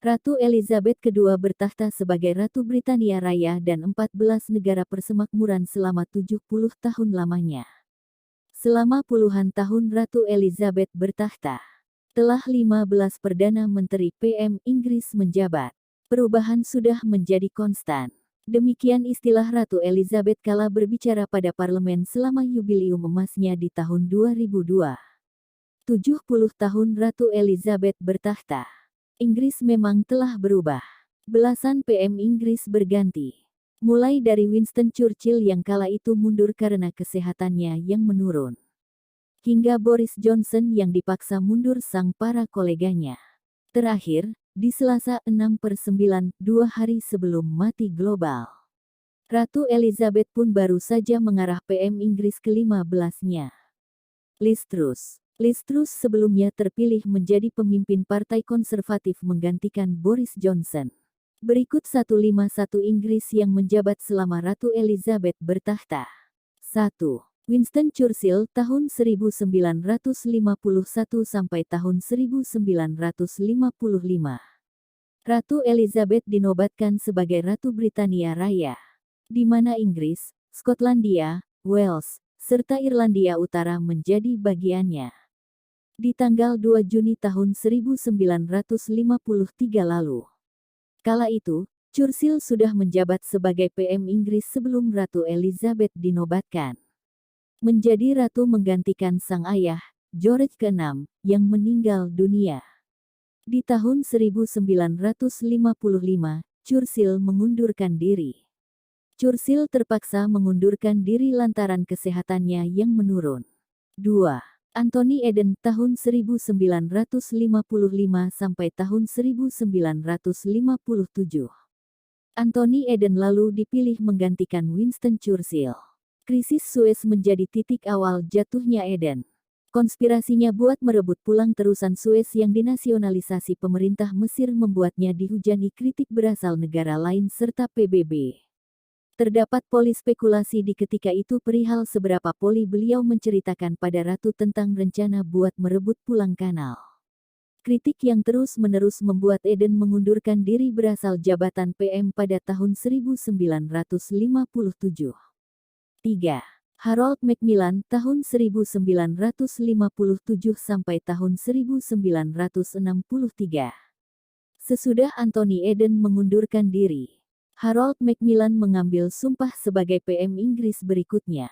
Ratu Elizabeth II bertahta sebagai Ratu Britania Raya dan 14 negara persemakmuran selama 70 tahun lamanya. Selama puluhan tahun Ratu Elizabeth bertahta, telah 15 Perdana Menteri PM Inggris menjabat. Perubahan sudah menjadi konstan. Demikian istilah Ratu Elizabeth kala berbicara pada parlemen selama yubileum emasnya di tahun 2002. 70 tahun Ratu Elizabeth bertahta. Inggris memang telah berubah. Belasan PM Inggris berganti. Mulai dari Winston Churchill yang kala itu mundur karena kesehatannya yang menurun, hingga Boris Johnson yang dipaksa mundur sang para koleganya. Terakhir, di Selasa 6/9, 2 hari sebelum mati global, Ratu Elizabeth pun baru saja mengarah PM Inggris ke-15-nya. Liz Truss sebelumnya terpilih menjadi pemimpin Partai Konservatif menggantikan Boris Johnson. Berikut 151 Inggris yang menjabat selama Ratu Elizabeth bertahta. 1. Winston Churchill tahun 1951 sampai tahun 1955. Ratu Elizabeth dinobatkan sebagai Ratu Britania Raya, di mana Inggris, Skotlandia, Wales, serta Irlandia Utara menjadi bagiannya. Di tanggal 2 Juni tahun 1953 lalu. Kala itu, Churchill sudah menjabat sebagai PM Inggris sebelum Ratu Elizabeth dinobatkan menjadi ratu menggantikan sang ayah, George VI, yang meninggal dunia. Di tahun 1955, Churchill mengundurkan diri. Churchill terpaksa mengundurkan diri lantaran kesehatannya yang menurun. 2. Anthony Eden tahun 1955 sampai tahun 1957. Anthony Eden lalu dipilih menggantikan Winston Churchill. Krisis Suez menjadi titik awal jatuhnya Eden. Konspirasinya buat merebut pulang terusan Suez yang dinasionalisasi pemerintah Mesir membuatnya dihujani kritik berasal negara lain serta PBB. Terdapat poli spekulasi di ketika itu perihal seberapa poli beliau menceritakan pada Ratu tentang rencana buat merebut pulang kanal. Kritik yang terus-menerus membuat Eden mengundurkan diri berasal jabatan PM pada tahun 1957. 3. Harold Macmillan tahun 1957 sampai tahun 1963. Sesudah Anthony Eden mengundurkan diri, Harold Macmillan mengambil sumpah sebagai PM Inggris berikutnya.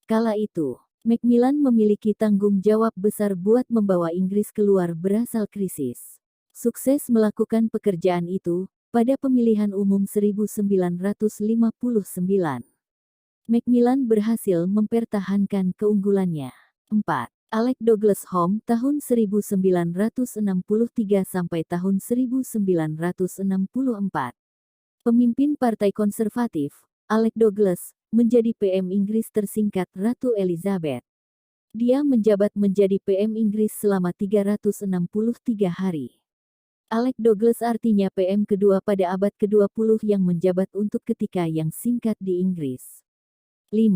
Kala itu, Macmillan memiliki tanggung jawab besar buat membawa Inggris keluar berasal krisis. Sukses melakukan pekerjaan itu, pada pemilihan umum 1959. Macmillan berhasil mempertahankan keunggulannya. 4. Alec Douglas Home tahun 1963 sampai tahun 1964. Pemimpin Partai Konservatif, Alec Douglas, menjadi PM Inggris tersingkat Ratu Elizabeth. Dia menjabat menjadi PM Inggris selama 363 hari. Alec Douglas artinya PM kedua pada abad ke-20 yang menjabat untuk ketika yang singkat di Inggris. 5.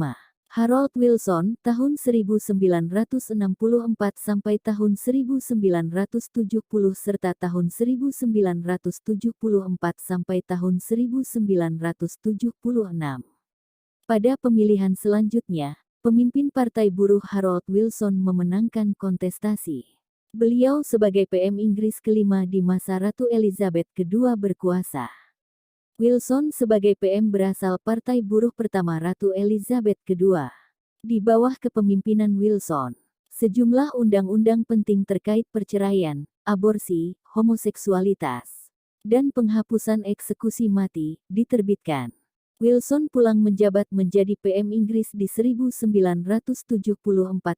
Harold Wilson tahun 1964 sampai tahun 1970 serta tahun 1974 sampai tahun 1976. Pada pemilihan selanjutnya, pemimpin Partai Buruh Harold Wilson memenangkan kontestasi. Beliau sebagai PM Inggris kelima di masa Ratu Elizabeth II berkuasa. Wilson sebagai PM berasal Partai Buruh pertama Ratu Elizabeth II. Di bawah kepemimpinan Wilson, sejumlah undang-undang penting terkait perceraian, aborsi, homoseksualitas, dan penghapusan eksekusi mati diterbitkan. Wilson pulang menjabat menjadi PM Inggris di 1974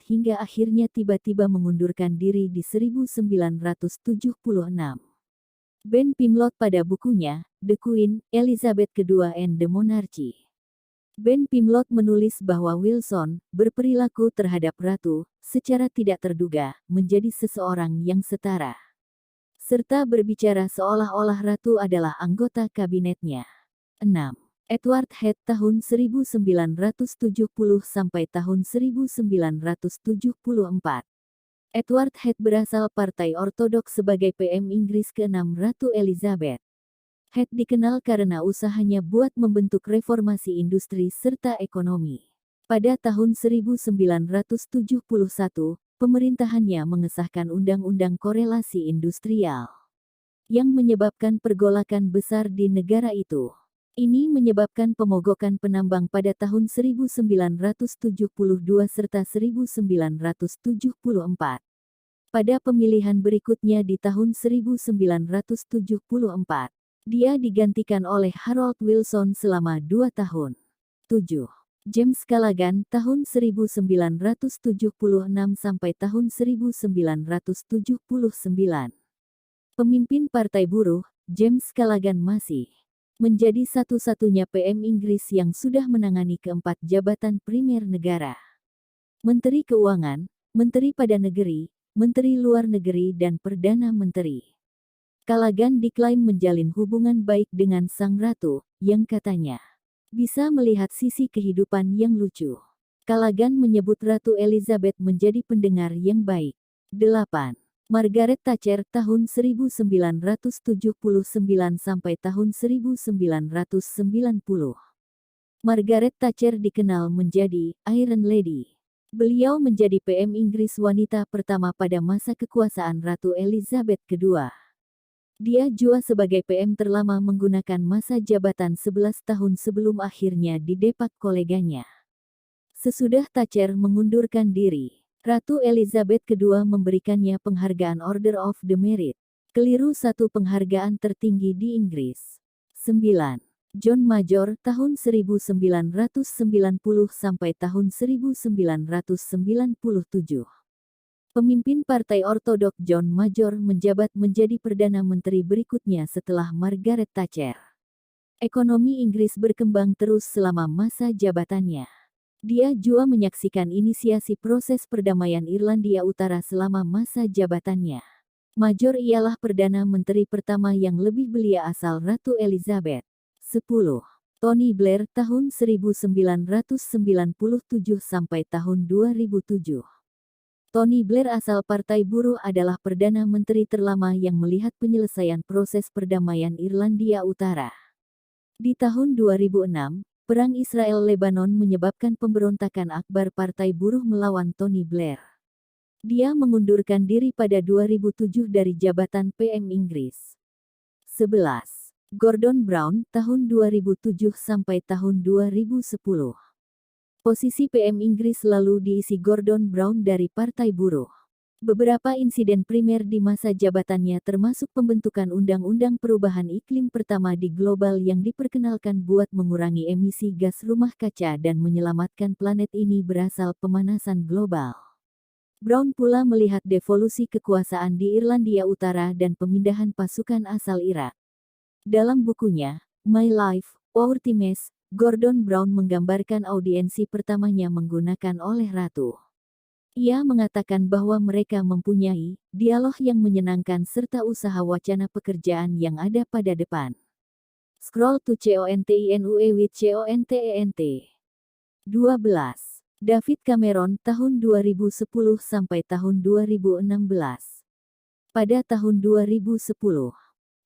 hingga akhirnya tiba-tiba mengundurkan diri di 1976. Ben Pimlott pada bukunya, The Queen, Elizabeth II and the Monarchy. Ben Pimlott menulis bahwa Wilson berperilaku terhadap Ratu secara tidak terduga menjadi seseorang yang setara, serta berbicara seolah-olah Ratu adalah anggota kabinetnya. 6. Edward Heath tahun 1970 sampai tahun 1974. Edward Heath berasal Partai Ortodoks sebagai PM Inggris ke-6 Ratu Elizabeth. Heath dikenal karena usahanya buat membentuk reformasi industri serta ekonomi. Pada tahun 1971, pemerintahannya mengesahkan Undang-Undang Korelasi Industrial yang menyebabkan pergolakan besar di negara itu. Ini menyebabkan pemogokan penambang pada tahun 1972 serta 1974. Pada pemilihan berikutnya di tahun 1974, dia digantikan oleh Harold Wilson selama 2 tahun. 7. James Callaghan tahun 1976 sampai tahun 1979. Pemimpin Partai Buruh, James Callaghan masih menjadi satu-satunya PM Inggris yang sudah menangani keempat jabatan primer negara. Menteri Keuangan, Menteri Pada Negeri, Menteri Luar Negeri dan Perdana Menteri. Callaghan diklaim menjalin hubungan baik dengan Sang Ratu, yang katanya bisa melihat sisi kehidupan yang lucu. Callaghan menyebut Ratu Elizabeth menjadi pendengar yang baik. 8. Margaret Thatcher tahun 1979 sampai tahun 1990. Margaret Thatcher dikenal menjadi Iron Lady. Beliau menjadi PM Inggris wanita pertama pada masa kekuasaan Ratu Elizabeth II. Dia juga sebagai PM terlama menggunakan masa jabatan 11 tahun sebelum akhirnya didepak koleganya. Sesudah Thatcher mengundurkan diri, Ratu Elizabeth II memberikannya penghargaan Order of the Merit. Keliru satu penghargaan tertinggi di Inggris. 9. John Major tahun 1990 sampai tahun 1997. Pemimpin Partai Ortodok John Major menjabat menjadi Perdana Menteri berikutnya setelah Margaret Thatcher. Ekonomi Inggris berkembang terus selama masa jabatannya. Dia juga menyaksikan inisiasi proses perdamaian Irlandia Utara selama masa jabatannya. Major ialah Perdana Menteri pertama yang lebih belia asal Ratu Elizabeth. 10. Tony Blair tahun 1997 sampai tahun 2007. Tony Blair asal Partai Buruh adalah Perdana Menteri terlama yang melihat penyelesaian proses perdamaian Irlandia Utara. Di tahun 2006, Perang Israel-Lebanon menyebabkan pemberontakan akbar Partai Buruh melawan Tony Blair. Dia mengundurkan diri pada 2007 dari jabatan PM Inggris. 11. Gordon Brown tahun 2007 sampai tahun 2010. Posisi PM Inggris lalu diisi Gordon Brown dari Partai Buruh. Beberapa insiden primer di masa jabatannya termasuk pembentukan Undang-Undang Perubahan Iklim pertama di global yang diperkenalkan buat mengurangi emisi gas rumah kaca dan menyelamatkan planet ini berasal pemanasan global. Brown pula melihat devolusi kekuasaan di Irlandia Utara dan pemindahan pasukan asal Irak. Dalam bukunya, My Life, Our Times, Gordon Brown menggambarkan audiensi pertamanya menggunakan oleh Ratu. Ia mengatakan bahwa mereka mempunyai dialog yang menyenangkan serta usaha wacana pekerjaan yang ada pada depan. Scroll to CONTINUE with CONTENT. 12. David Cameron tahun 2010 sampai tahun 2016. Pada tahun 2010,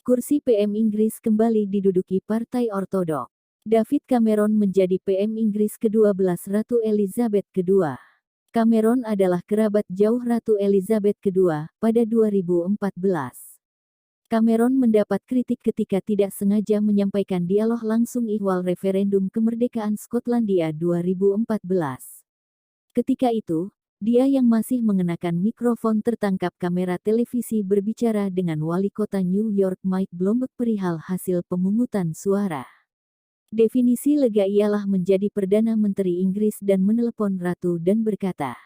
kursi PM Inggris kembali diduduki Partai Ortodok. David Cameron menjadi PM Inggris ke-12 Ratu Elizabeth II. Cameron adalah kerabat jauh Ratu Elizabeth II pada 2014. Cameron mendapat kritik ketika tidak sengaja menyampaikan dialog langsung ihwal referendum kemerdekaan Skotlandia 2014. Ketika itu, dia yang masih mengenakan mikrofon tertangkap kamera televisi berbicara dengan wali kota New York Mike Bloomberg perihal hasil pemungutan suara. Definisi lega ialah menjadi Perdana Menteri Inggris dan menelepon Ratu dan berkata,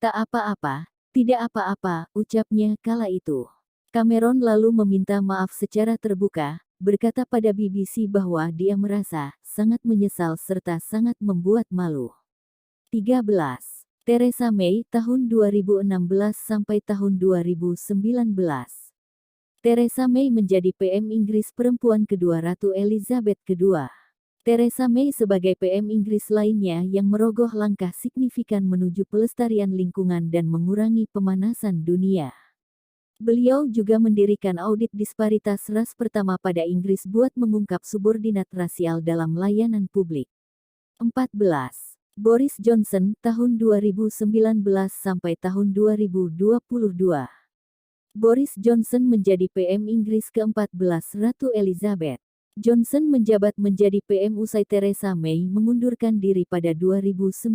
"Tak apa-apa, tidak apa-apa," ucapnya kala itu. Cameron lalu meminta maaf secara terbuka, berkata pada BBC bahwa dia merasa sangat menyesal serta sangat membuat malu. 13. Theresa May tahun 2016 sampai tahun 2019. Theresa May menjadi PM Inggris perempuan kedua Ratu Elizabeth II. Theresa May sebagai PM Inggris lainnya yang merogoh langkah signifikan menuju pelestarian lingkungan dan mengurangi pemanasan dunia. Beliau juga mendirikan audit disparitas ras pertama pada Inggris buat mengungkap subordinat rasial dalam layanan publik. 14. Boris Johnson tahun 2019 sampai tahun 2022. Boris Johnson menjadi PM Inggris ke-14 Ratu Elizabeth. Johnson menjabat menjadi PM usai Theresa May mengundurkan diri pada 2019.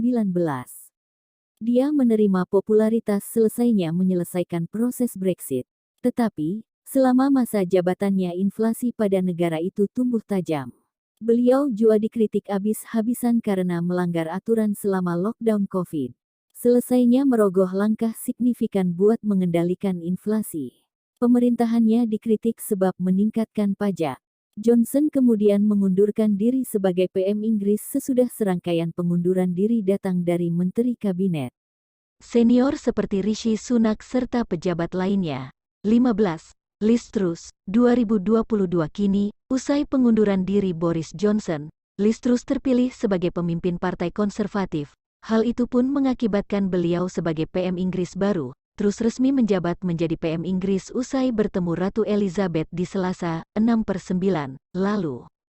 Dia menerima popularitas selesainya menyelesaikan proses Brexit. Tetapi, selama masa jabatannya inflasi pada negara itu tumbuh tajam. Beliau juga dikritik habis-habisan karena melanggar aturan selama lockdown COVID. Selesainya merogoh langkah signifikan buat mengendalikan inflasi. Pemerintahannya dikritik sebab meningkatkan pajak. Johnson kemudian mengundurkan diri sebagai PM Inggris sesudah serangkaian pengunduran diri datang dari menteri kabinet senior seperti Rishi Sunak serta pejabat lainnya. 15. Liz Truss, 2022 kini, usai pengunduran diri Boris Johnson, Liz Truss terpilih sebagai pemimpin Partai Konservatif. Hal itu pun mengakibatkan beliau sebagai PM Inggris baru, terus resmi menjabat menjadi PM Inggris usai bertemu Ratu Elizabeth di Selasa, 6/9, lalu.